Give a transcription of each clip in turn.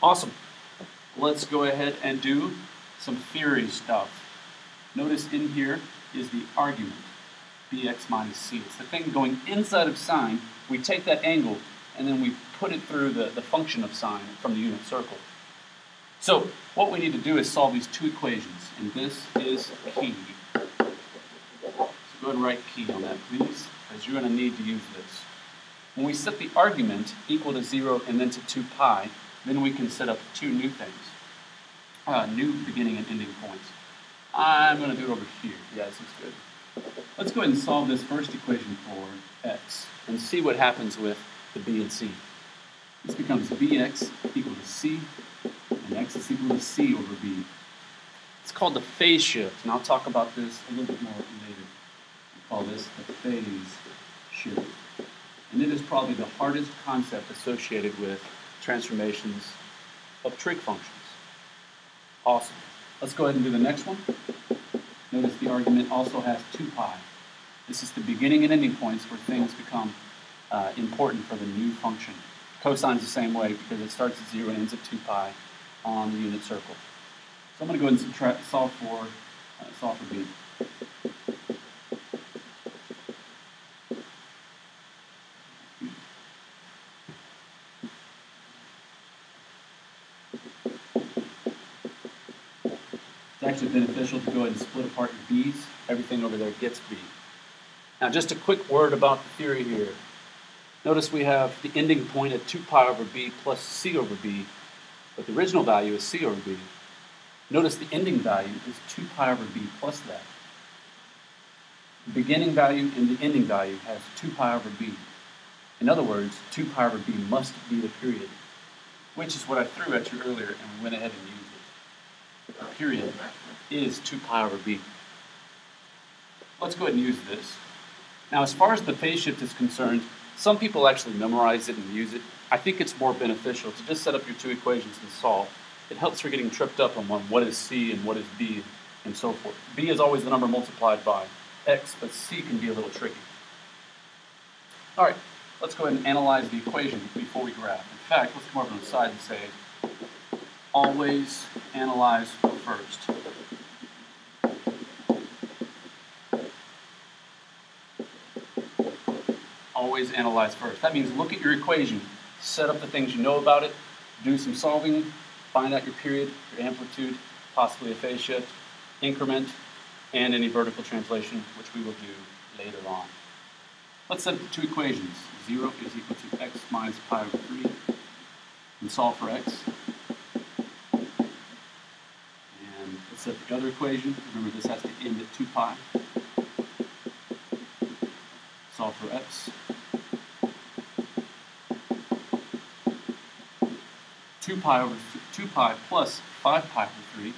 Awesome. Let's go ahead and do some theory stuff. Notice in here is the argument, bx minus c. It's the thing going inside of sine. We take that angle and then we put it through the function of sine from the unit circle. So what we need to do is solve these two equations, and this is key. So go ahead and write key on that, please, because you're going to need to use this. When we set the argument equal to 0 and then to 2 pi, then we can set up two new things, new beginning and ending points. I'm going to do it over here. Yeah, this looks good. Let's go ahead and solve this first equation for x and see what happens with the b and c. This becomes bx equal to c, and x is equal to c over b. It's called the phase shift, and I'll talk about this a little bit more later. We call this the phase shift. And it is probably the hardest concept associated with transformations of trig functions. Awesome. Let's go ahead and do the next one. Notice the argument also has 2 pi. This is the beginning and ending points where things become important for the new function. Cosine is the same way because it starts at 0 and ends at 2 pi on the unit circle. So I'm going to go ahead and solve for b. It's actually beneficial to go ahead and split apart your b's. Everything over there gets b. Now just a quick word about the theory here. Notice we have the ending point at 2 pi over b plus c over b, but the original value is c over b. Notice the ending value is 2 pi over b plus that. The beginning value and the ending value has 2 pi over b. In other words, 2 pi over b must be the period, which is what I threw at you earlier and we went ahead and used it. The period is 2 pi over b. Let's go ahead and use this. Now, as far as the phase shift is concerned, some people actually memorize it and use it. I think it's more beneficial to just set up your two equations and solve. It helps for getting tripped up on what is c and what is b and so forth. B is always the number multiplied by x, but c can be a little tricky. All right, let's go ahead and analyze the equation before we graph. In fact, let's come over to the side and say, always analyze first. Always analyze first. That means look at your equation, set up the things you know about it, do some solving, find out your period, your amplitude, possibly a phase shift, increment, and any vertical translation, which we will do later on. Let's set up the two equations. 0 is equal to x minus pi over 3, and solve for x. And let's set the other equation. Remember, this has to end at 2 pi. Solve for x. 2 pi plus 5 pi over 3.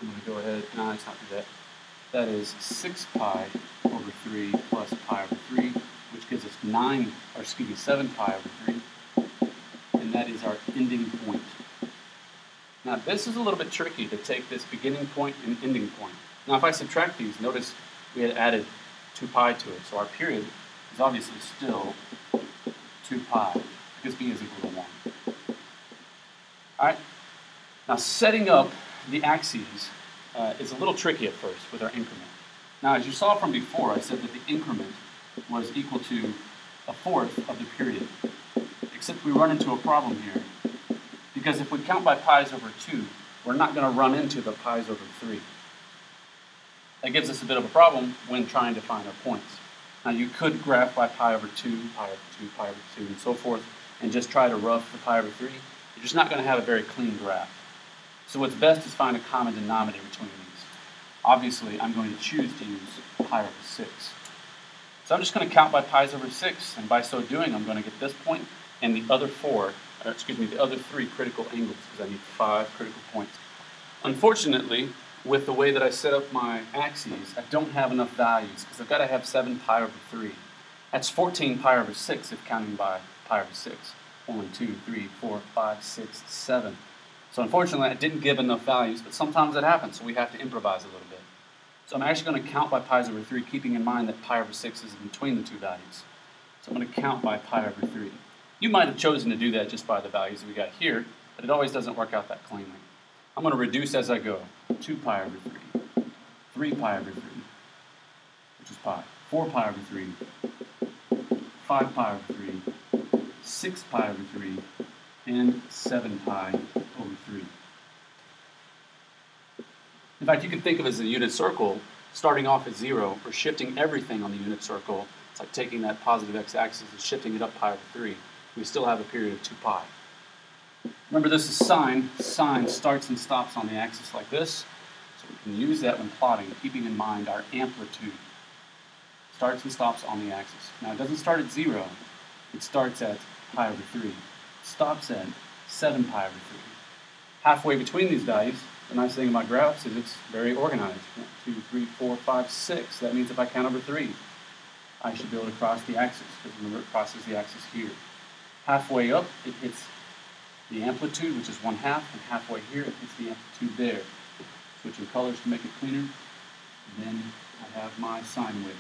I'm going to go ahead. No, let's not do that. That is 6 pi over 3 plus pi over 3, which gives us 7 pi over 3, and that is our ending point. Now, this is a little bit tricky to take this beginning point and ending point. Now, if I subtract these, notice we had added 2 pi to it, so our period is obviously still 2 pi, because b is equal to 1. All right, now setting up the axes is a little tricky at first with our increment. Now, as you saw from before, I said that the increment was equal to 1/4 of the period, except we run into a problem here, because if we count by pi's over 2, we're not going to run into the pi's over 3. That gives us a bit of a problem when trying to find our points. Now, you could graph by pi over 2, pi over 2, pi over 2, and so forth, and just try to rough the pi over 3. You're just not going to have a very clean graph. So what's best is find a common denominator between these. Obviously, I'm going to choose to use pi over 6. So I'm just going to count by pi's over 6, and by so doing, I'm going to get this point and the other the other 3 critical angles, because I need 5 critical points. Unfortunately, with the way that I set up my axes, I don't have enough values, because I've got to have 7 pi over 3. That's 14 pi over 6 if counting by pi over 6. 1, 2, 3, 4, 5, 6, 7. So unfortunately, I didn't give enough values, but sometimes it happens, so we have to improvise a little bit. So I'm actually going to count by pi's over 3, keeping in mind that pi over 6 is in between the two values. So I'm going to count by pi over 3. You might have chosen to do that just by the values that we got here, but it always doesn't work out that cleanly. I'm going to reduce as I go. 2 pi over 3, 3 pi over 3, which is pi, 4 pi over 3, 5 pi over 3, 6 pi over 3, and 7 pi over 3. In fact, you can think of it as a unit circle starting off at 0 or shifting everything on the unit circle. It's like taking that positive x-axis and shifting it up pi over 3. We still have a period of 2 pi. Remember, this is sine. Sine starts and stops on the axis like this. So we can use that when plotting, keeping in mind our amplitude. Starts and stops on the axis. Now, it doesn't start at 0. It starts at pi over 3. Stops at 7 pi over 3. Halfway between these values, the nice thing about graphs is it's very organized. 1, 2, 3, 4, 5, 6. That means if I count over 3, I should be able to cross the axis, because remember it crosses the axis here. Halfway up, it hits the amplitude, which is 1/2, and halfway here, it hits the amplitude there. Switching colors to make it cleaner, and then I have my sine wave,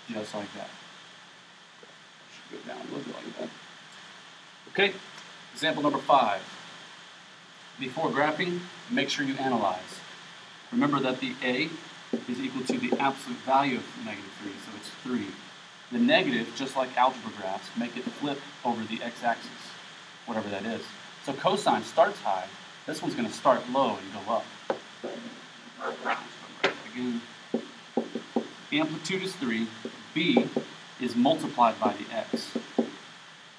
just like that. Should go down a little bit like that. Okay, example number 5. Before graphing, make sure you analyze. Remember that the A is equal to the absolute value of -3, so it's 3. The negative, just like algebra graphs, make it flip over the x-axis, whatever that is. So cosine starts high. This one's going to start low and go up. Again, amplitude is 3. B is multiplied by the x.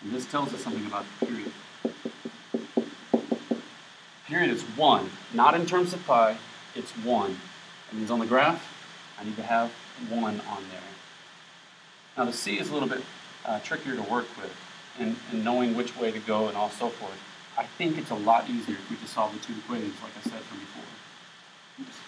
And this tells us something about the period. Period is 1, not in terms of pi, it's 1. That means on the graph, I need to have 1 on there. Now the C is a little bit trickier to work with, and knowing which way to go and all so forth. I think it's a lot easier if we just solve the two equations like I said from before. Oops.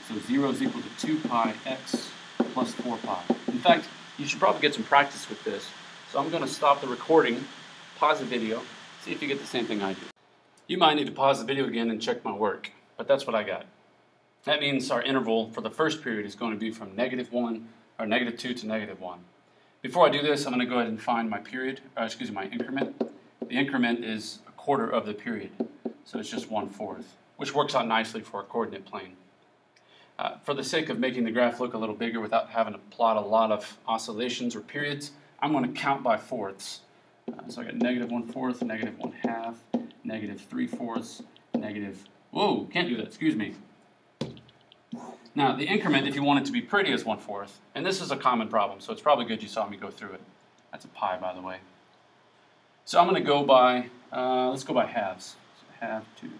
So 0 is equal to 2 pi x plus 4 pi. In fact, you should probably get some practice with this. So I'm going to stop the recording, pause the video, see if you get the same thing I do. You might need to pause the video again and check my work, but that's what I got. That means our interval for the first period is going to be from -1 or -2 to -1. Before I do this, I'm going to go ahead and find my period, my increment. The increment is 1/4 of the period, so it's just 1/4, which works out nicely for a coordinate plane. For the sake of making the graph look a little bigger without having to plot a lot of oscillations or periods, I'm going to count by fourths. So I got -1/4, -1/2, -3/4, whoa, can't do that, excuse me. Now, the increment, if you want it to be pretty, is 1/4, and this is a common problem, so it's probably good you saw me go through it. That's a pi, by the way. So I'm going to go by, let's go by halves. So half, 2,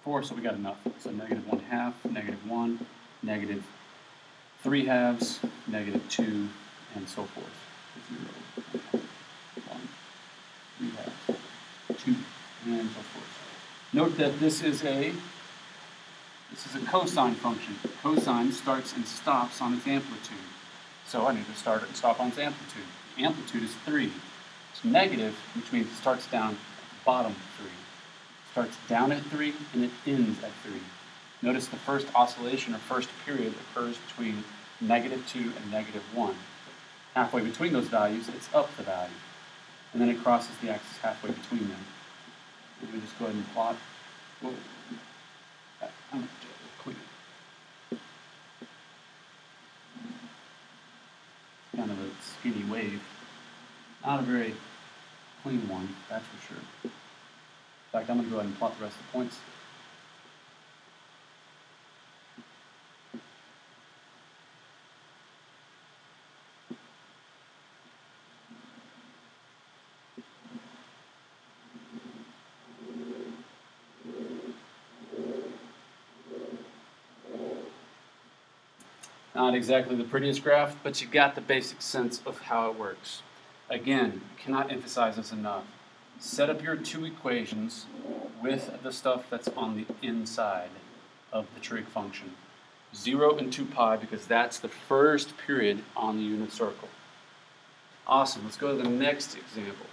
4, so we got enough. So -1/2, -1, -3/2, -2, and so forth. 0, 1, 3/2, 2, and so forth. Note that this is a cosine function. Cosine starts and stops on its amplitude. So I need to start and stop on its amplitude. Amplitude is 3. It's negative, which means it starts down at the bottom of 3. It starts down at 3 and it ends at 3. Notice the first oscillation or first period occurs between -2 and -1. Halfway between those values, it's up the value. And then it crosses the axis halfway between them. Let me just go ahead and plot. Whoa. Kind of a skinny wave. Not a very clean one, that's for sure. In fact, I'm going to go ahead and plot the rest of the points. Not exactly the prettiest graph, but you got the basic sense of how it works. Again, cannot emphasize this enough. Set up your two equations with the stuff that's on the inside of the trig function. 0 and 2 pi, because that's the first period on the unit circle. Awesome, let's go to the next example.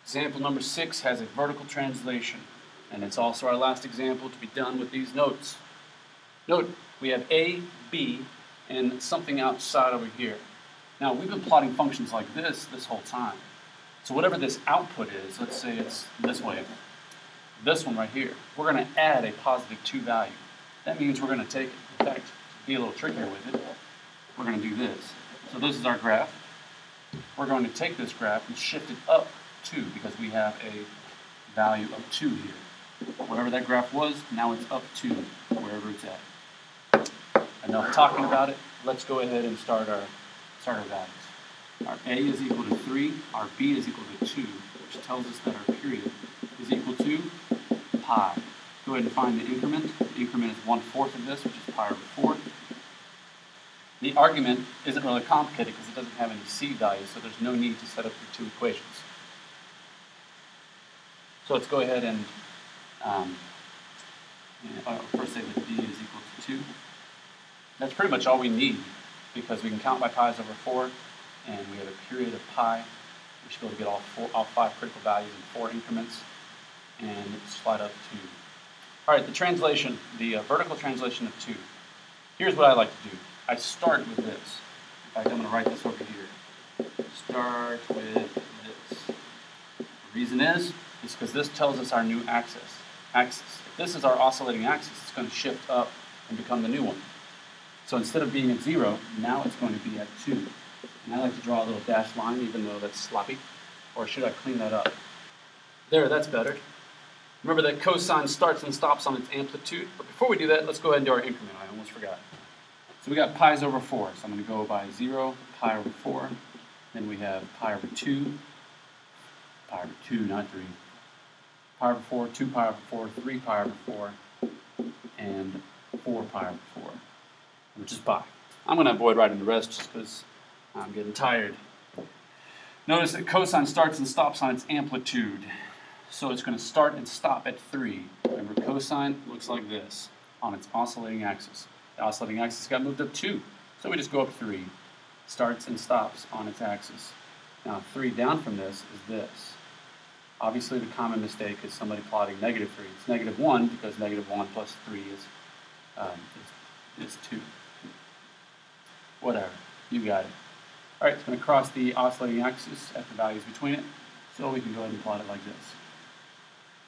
Example number 6 has a vertical translation, and it's also our last example to be done with these notes. Note, we have A, B, and something outside over here. Now, we've been plotting functions like this whole time. So whatever this output is, let's say it's this wave. this one right here, we're going to add a positive 2 value. That means we're going to take it. In fact, to be a little trickier with it, we're going to do this. So this is our graph. We're going to take this graph and shift it up 2 because we have a value of 2 here. Wherever that graph was, now it's up 2, wherever it's at. Enough talking about it. Let's go ahead and start our values. Our A is equal to 3, our B is equal to 2, which tells us that our period is equal to pi. Go ahead and find the increment. The increment is 1/4 of this, which is pi over 4. The argument isn't really complicated because it doesn't have any c values, so there's no need to set up the 2 equations. So let's go ahead and first say that b is equal to 2. That's pretty much all we need because we can count by pi's over 4, and we have a period of pi. We should be able to get all 5 critical values in 4 increments, and slide up 2. All right, the translation, the vertical translation of 2. Here's what I like to do. I start with this. In fact, I'm going to write this over here. Start with this. The reason is because this tells us our new axis. If this is our oscillating axis, it's going to shift up and become the new one. So instead of being at 0, now it's going to be at 2. And I like to draw a little dashed line, even though that's sloppy. Or should I clean that up? There, that's better. Remember that cosine starts and stops on its amplitude. But before we do that, let's go ahead and do our increment. I almost forgot. So we got pi's over 4. So I'm going to go by 0, pi over 4. Then we have pi over 2. Pi over 2, not 3. Pi over 4, 2 pi over 4, 3 pi over 4, and 4 pi over 4, which is pi. I'm going to avoid writing the rest just because I'm getting tired. Notice that cosine starts and stops on its amplitude. So it's going to start and stop at 3. Remember, cosine looks like this on its oscillating axis. The oscillating axis got moved up 2, so we just go up 3. Starts and stops on its axis. Now 3 down from this is this. Obviously the common mistake is somebody plotting -3. It's -1 because -1 plus 3 is 2. Whatever, you got it. All right, it's going to cross the oscillating axis at the values between it, so we can go ahead and plot it like this.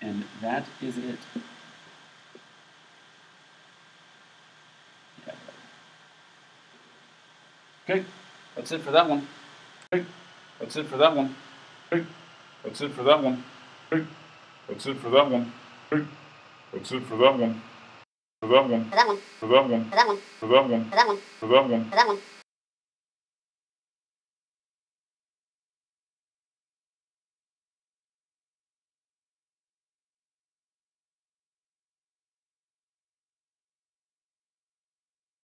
And that is it. Yeah. Okay, that's it for that one. Okay, that's it for that one. Okay, that's it for that one. Okay, that's it for that one. Okay, that's it for that one. For that one. For that one. For that one. For that one. For that one. For that one. For that one. For that one.